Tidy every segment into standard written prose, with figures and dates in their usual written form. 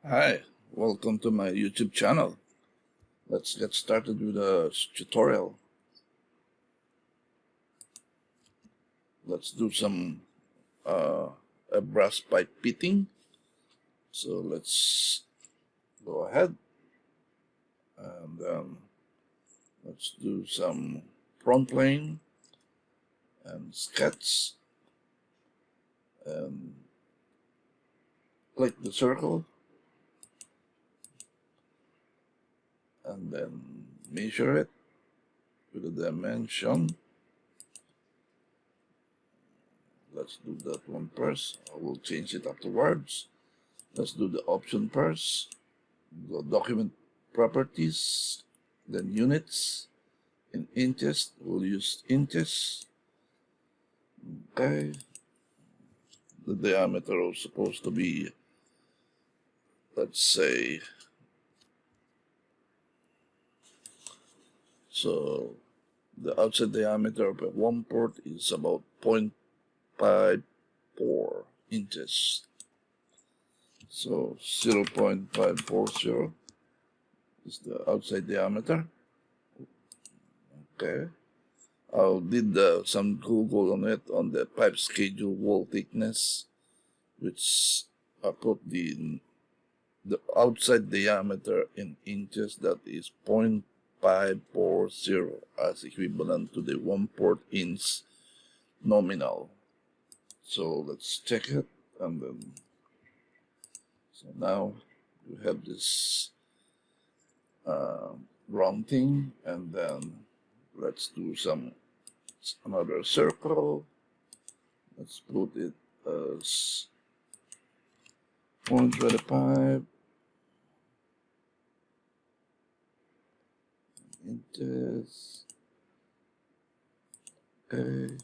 Hi, welcome to my YouTube channel. Let's get started with a tutorial. Let's do some a brass pipe fitting. So let's go ahead and let's do some front plane and sketch and click the circle and then measure it with the dimension. Let's do that one first. I will change it afterwards. Let's do the option first. Go document properties, then units. In inches, we'll use inches. Okay. The diameter is supposed to be, let's say, so the outside diameter of one port is about 0.54 inches. So 0.540 is the outside diameter. Okay. I did some Google on it on the pipe schedule wall thickness, which I put the outside diameter in inches. That is 0.540 as equivalent to the 1 port inch nominal. So let's check it, and then so now we have this round thing, and then let's do another circle. Let's put it as 0.25 inches. Okay.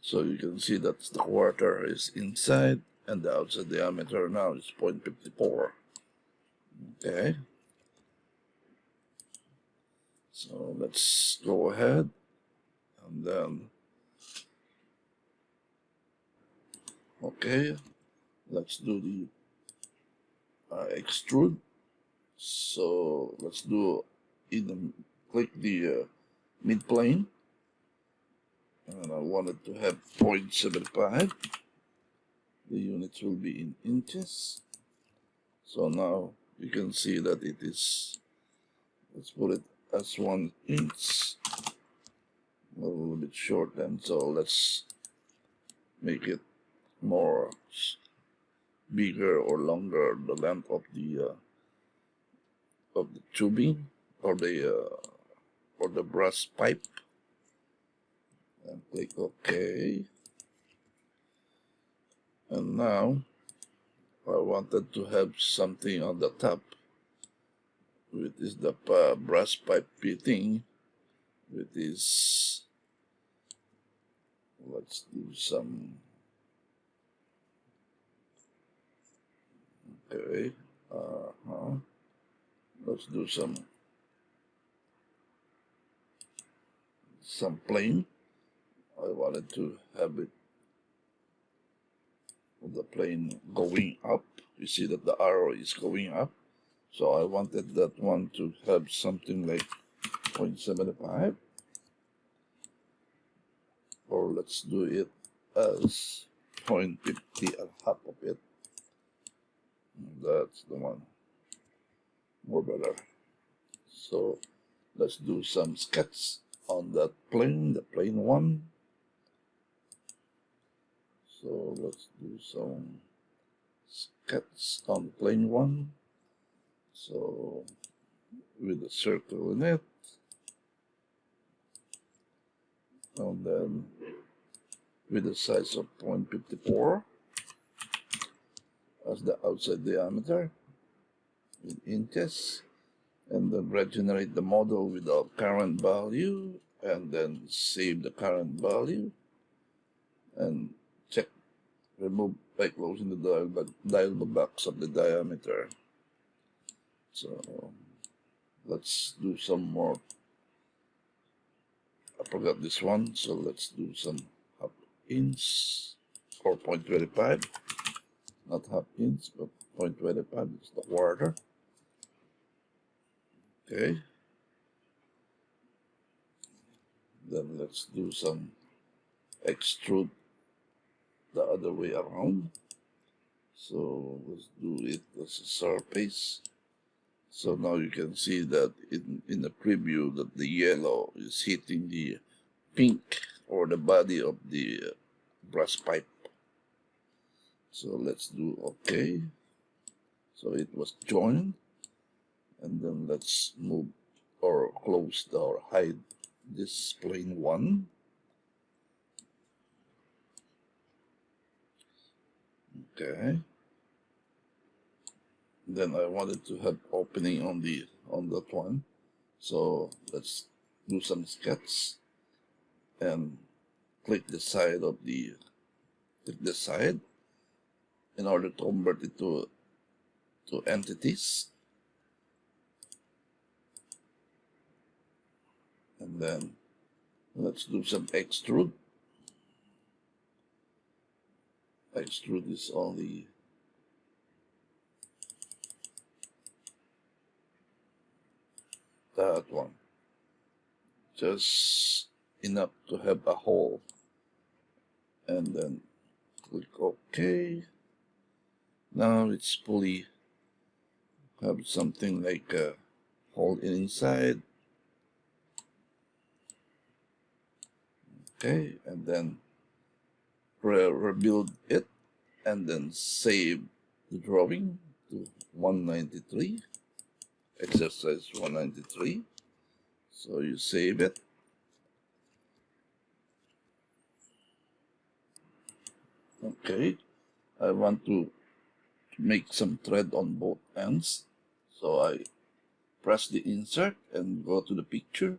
So you can see that the quarter is inside and the outside diameter now is 0.54. Okay. So let's go ahead and then, okay, let's do the extrude. So let's do click the mid plane, and I wanted to have 0.75. The units will be in inches. So now you can see that it is, let's put it as 1 inch, a little bit short, and so let's make it more bigger or longer, the length of the tubing or the brass pipe, and click OK. And now I wanted to have something on the top, which is the brass pipe fitting, which is, let's do some, okay, let's do some plane. I wanted to have it, the plane going up. You see that the arrow is going up. So I wanted that one to have something like 0.75, or let's do it as 0.50 and half of it. That's the one, more better. So let's do some sketch on that plane, the plane one. So let's do some sketch on plane one. So with a circle in it, and then with a size of 0.54 as the outside diameter in inches, and then regenerate the model with our current value, and then save the current value, and check, remove by closing the dial box of the diameter. So let's do some more. I forgot this one, so let's do some half inch or 0.25. not half inch, but 0.25 is the quarter. Okay. Then let's do some extrude the other way around. So let's do it as a surface. So now you can see that in the preview that the yellow is hitting the pink or the body of the brass pipe. So let's do OK. So it was joined, and then let's move or close or hide this plane 1. Okay. Then I wanted to have opening on that one. So let's do some sketch and click the side in order to convert it to entities. And then let's do some extrude. Extrude is only that one, just enough to have a hole, and then click OK. Now it's fully have something like a hole inside. Okay, and then rebuild it, and then save the drawing to 193, exercise 193. So you save it. Okay, I want to make some thread on both ends. So I press the insert and go to the picture,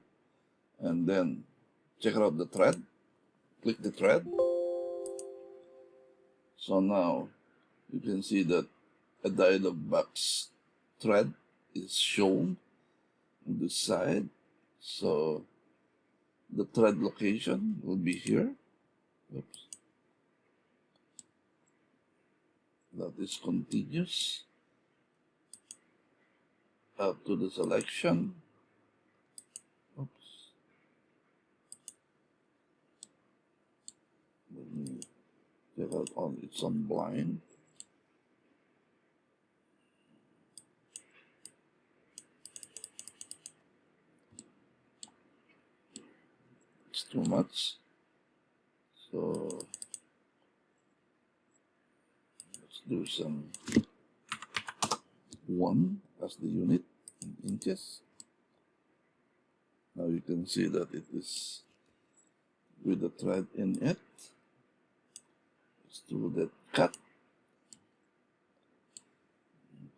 and then check out the thread. Click the thread. So now you can see that a dialog box thread is shown on this side. So the thread location will be here. Oops. That is continuous up to the selection. Oops. Let me check out on it's on blind. It's too much. So let's do some 1 as the unit in inches. Now you can see that it is with the thread in it. Let's do that cut.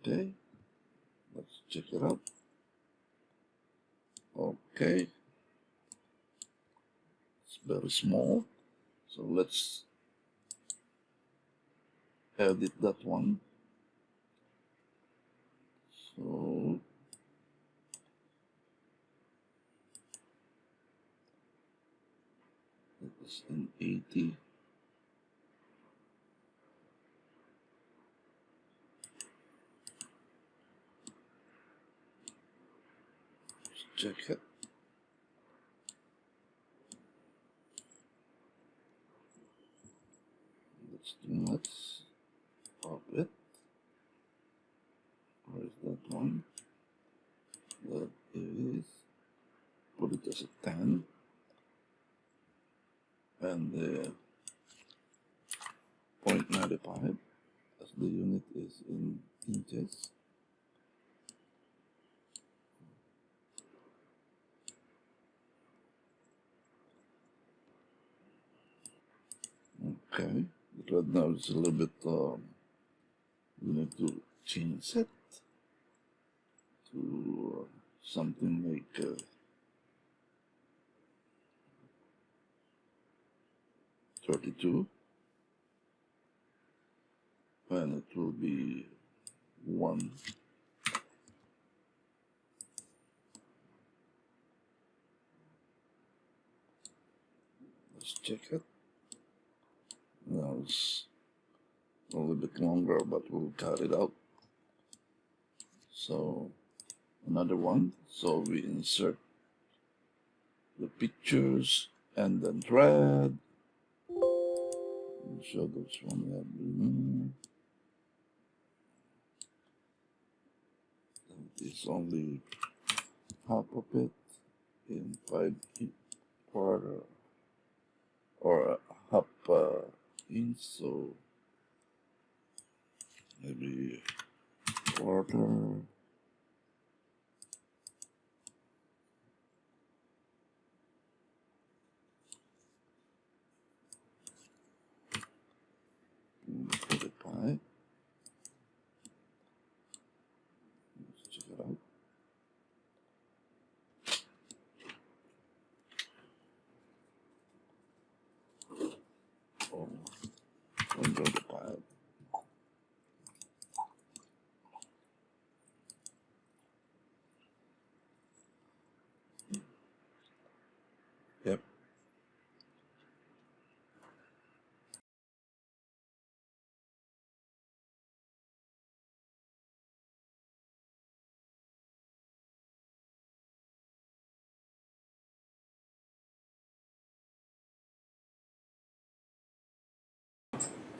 Okay, let's check it out. Okay, it's very small, so let's edit that one. So it is in 80. Check it. That's too much of it. Where is that one? That is, put it as a 10. And 0.95 as the unit is in inches. Okay, but right now it's a little bit, we need to change it to something like 32, and it will be 1. Let's check it. Now it's a little bit longer, but we'll cut it out. So another one. So we insert the pictures and then thread. Show this one. It's only half of it in 5/4 or half inch, so maybe quarter. Put it by. Let's check it out. Oh, under the pile. Yep.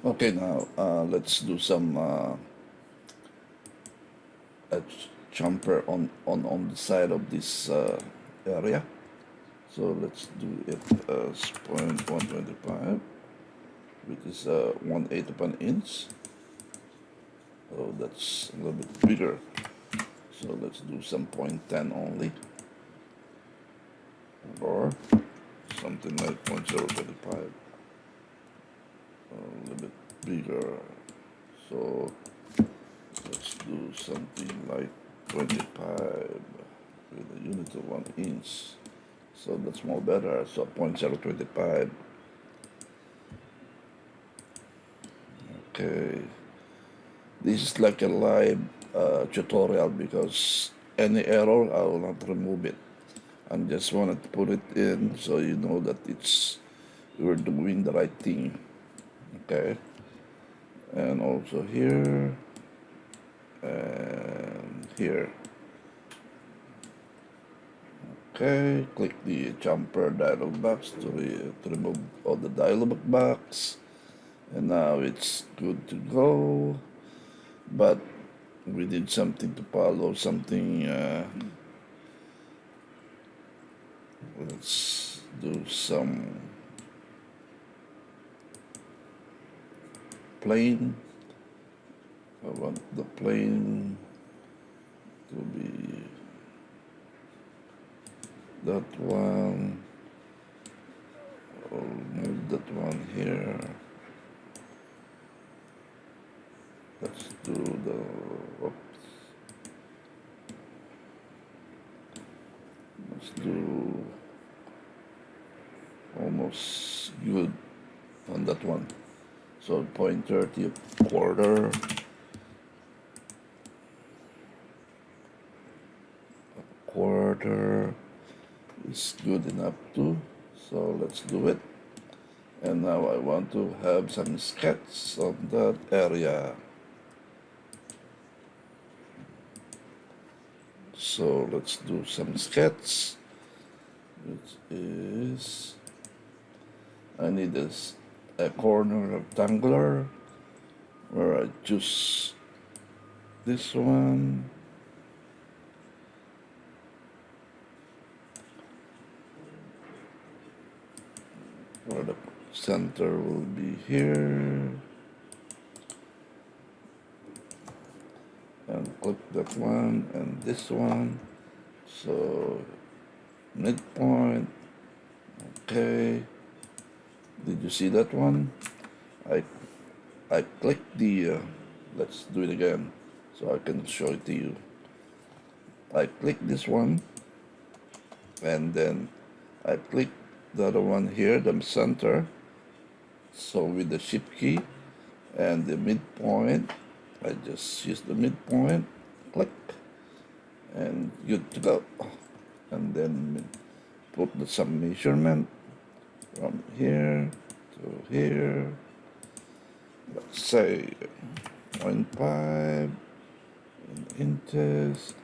Okay, now let's do some jumper on the side of this area. So let's do it as 0.125, which is 1/8 of an inch. So that's a little bit bigger. So let's do some 0.10 only, or something like 0.025. A little bit bigger. So let's do something like 25 with a unit of 1 inch. So that's more better. So 0.025. Okay. This is like a live tutorial, because any error I will not remove it. I just wanted to put it in so you know that we're doing the right thing. Okay. And also here and here. Okay, click the jumper dialog box to remove all the dialog box, and now it's good to go. But we did something to follow, something. Let's do some plane. I want the plane to be that one. I'll move that one here. Let's do the, oops. Let's do almost good on that one. So 0.30 quarter. Quarter is good enough too. So let's do it. And now I want to have some sketch on that area. So let's do some sketch, which is, I need a corner rectangular where I choose this one. Where the center will be here. And click that one and this one. So midpoint. Okay. Did you see that one? I clicked the, let's do it again so I can show it to you. I click this one, and then I click the other one here, the center. So with the shift key and the midpoint, I just use the midpoint, click, and good to go. And then put some measurement from here to here, let's say 0.5 inches.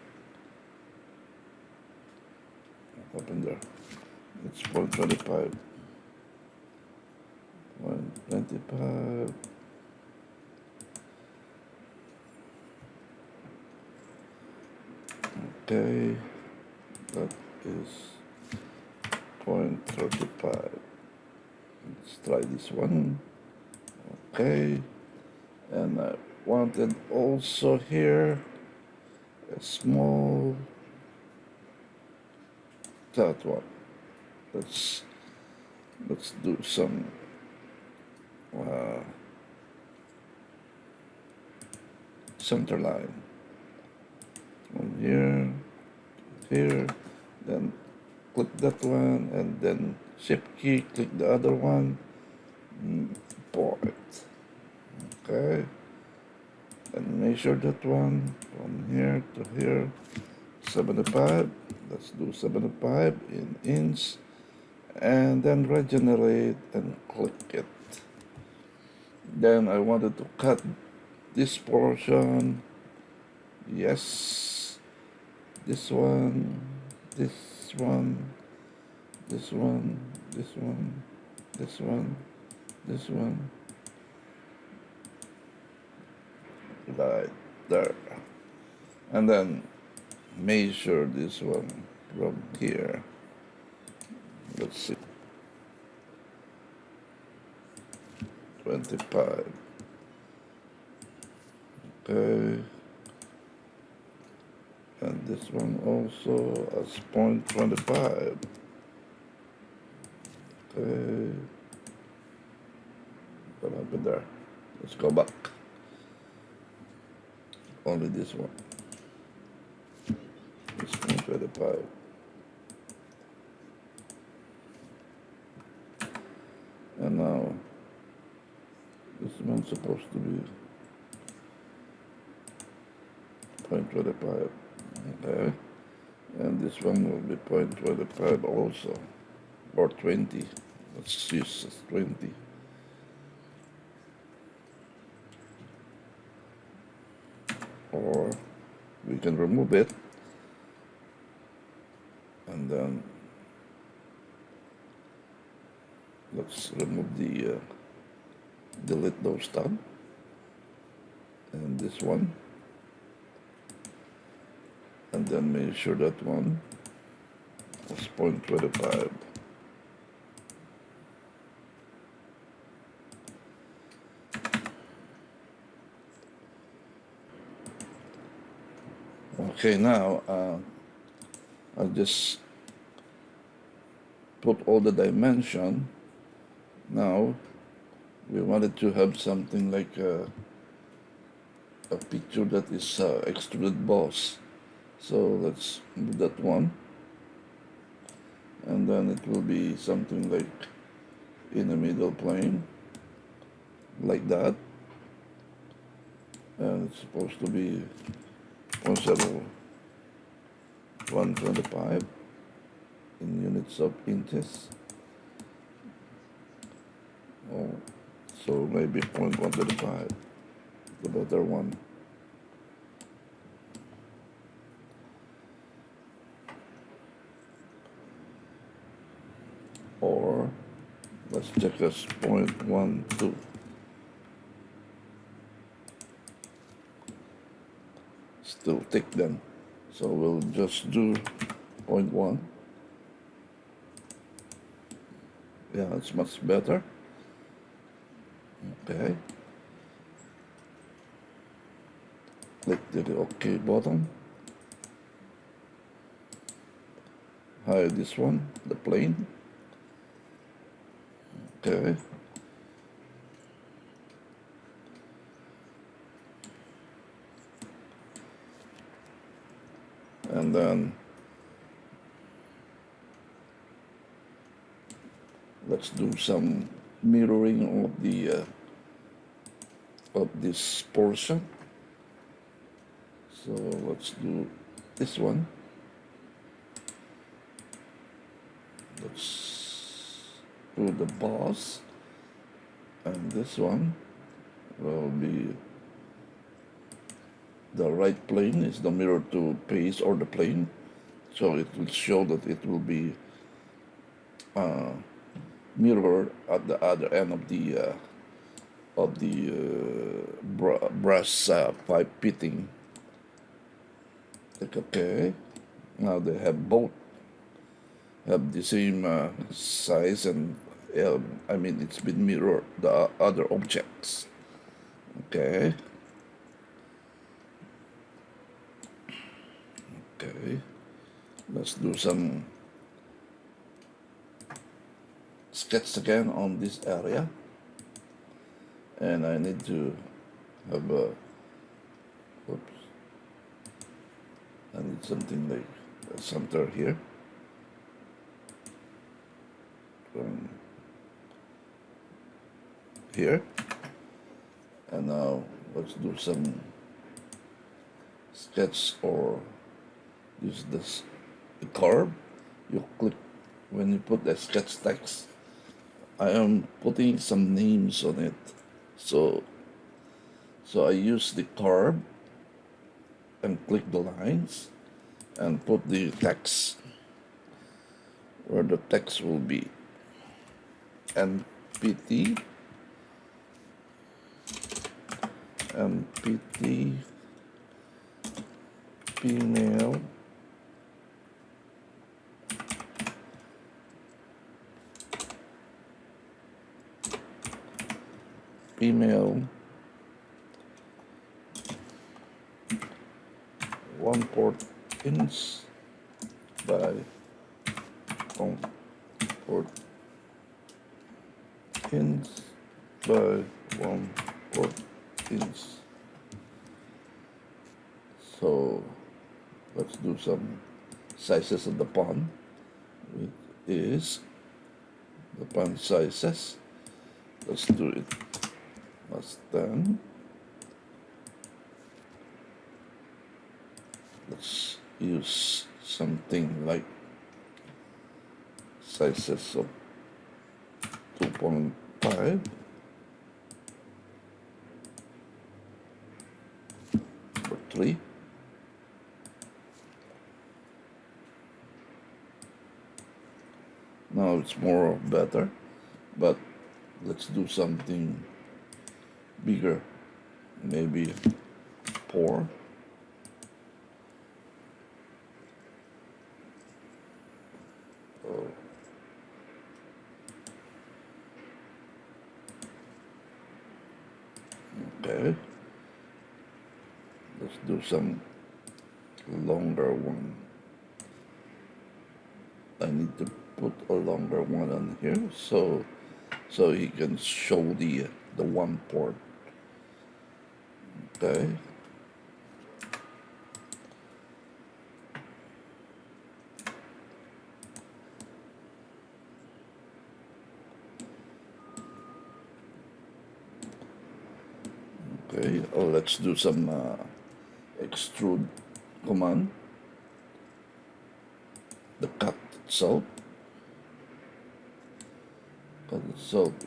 What happened there? It's 0.25. 0.25. Okay, that is 0.35. Let's try this one. Okay, and I wanted also here a small, that one. Let's do some center line from here, here, then click that one, and then shift key, click the other one, import. Okay, and measure that one from here to here, 75. Let's do 75 in inch, and then regenerate and click it. Then I wanted to cut this portion. Yes, this one, this one, this one, this one, this one, this one, right there, and then measure this one from here. Let's see, 25. Okay, and this one also as 0.25. Okay, what happened there? Let's go back. Only this one. It's 0.25. And now this one's supposed to be 0.25. Okay, and this one will be 0.25 also, or 20. Let's use 20. Or we can remove it, and then let's remove the delete those tab, and this one, and then make sure that one is 0.25. Okay, now I'll just put all the dimension. Now we wanted to have something like a picture that is extruded boss. So let's do that one, and then it will be something like in the middle plane, like that, and it's supposed to be 125 in units of inches. Oh, so maybe 0.125, the better one. Or let's check as 0.12. Still thick then, so we'll just do 0.1. Yeah, it's much better. Okay, click the OK button, hide this one, the plane. Okay, and then let's do some mirroring of the of this portion. So let's do this one. Let's do the boss, and this one will be the right plane is the mirror to base or the plane, so it will show that it will be mirror at the other end of the brass pipe fitting. Like, okay, now they have both have the same size, and I mean it's been mirrored the other objects. Okay. Okay, let's do some sketch again on this area, and I need to have a, oops, I need something like a center here. Here, and now let's do some sketch or use this the curve. You click when you put the sketch text. I am putting some names on it, so I use the curve and click the lines and put the text where the text will be. NPT female female 1/4 inch by 1/4 inch by 1/4 inch. So let's do some sizes of the pond. It is the pond sizes. Let's do it as 10. Let's use something like sizes of 2.5 or 3. Now it's more better, but let's do something bigger, maybe 4. Okay, let's do some longer one. I need to put a longer one on here so he can show the one port. Okay. Okay, let's do some extrude command. The cut itself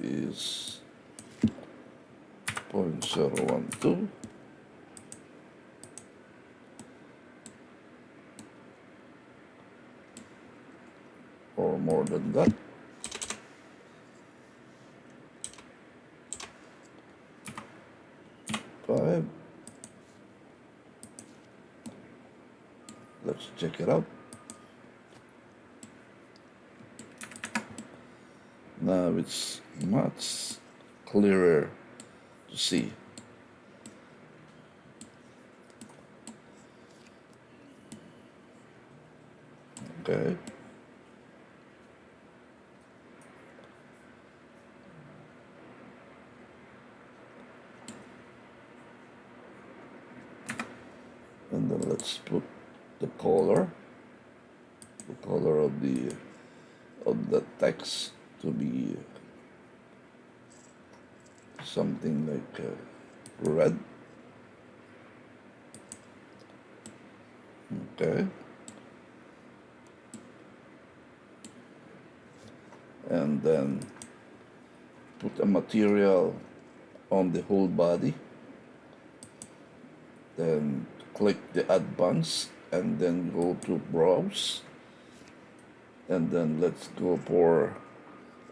is 0.012. Or more than that. Let's check it out. Now it's much clearer to see. Okay. And then let's put the color of the text to be something like red. Okay. And then put a material on the whole body. Then click the add buttons and then go to browse, and then let's go for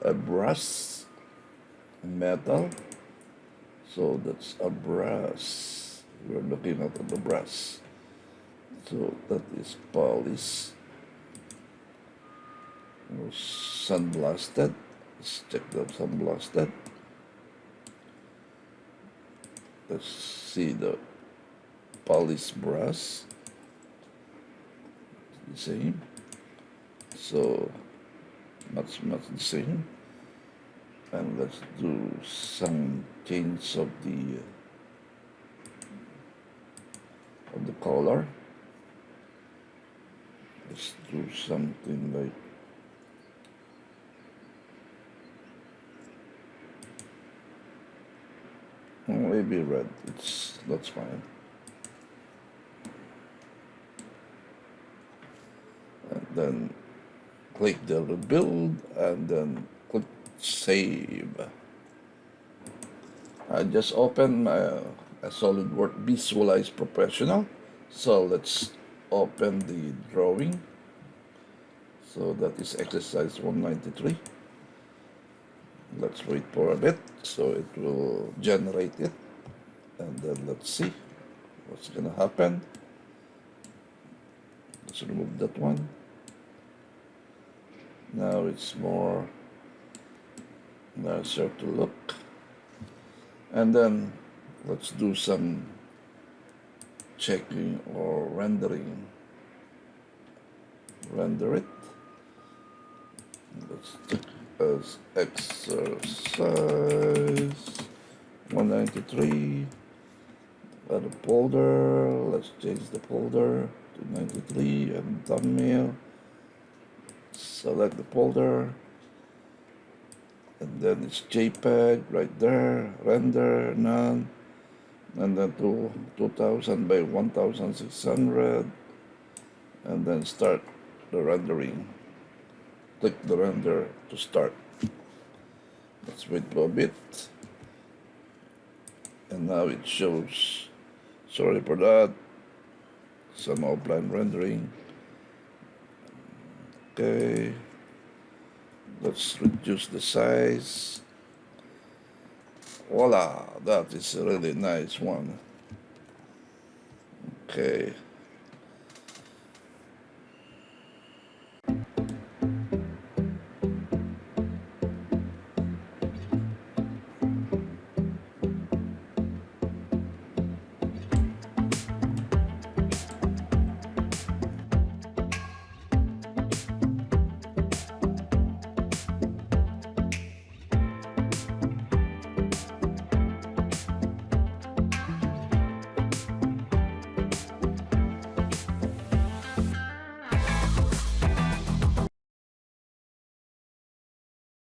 a brass metal. So that's a brass. We're looking at the brass. So that is polish. Sandblasted. Let's check that sandblasted. Let's see the polish brass. The same. So much the same. And let's do some change of the color. Let's do something like maybe red. That's fine. And then click the rebuild and then click save. I just opened a SolidWorks Visualize Professional. So let's open the drawing. So that is exercise 193. Let's wait for a bit so it will generate it, and then let's see what's gonna happen. Let's remove that one. Now it's more nicer to look. And then let's do some checking or rendering. Render it. Let's check as exercise 193. Add a folder. Let's change the folder to 93 and thumbnail. Select the folder. And then it's JPEG right there. Render, none. And then to 2000 by 1600. And then start the rendering. Click the render to start. Let's wait for a bit. And now it shows, sorry for that, some outline rendering. Okay, let's reduce the size. Voila, that is a really nice one. Okay.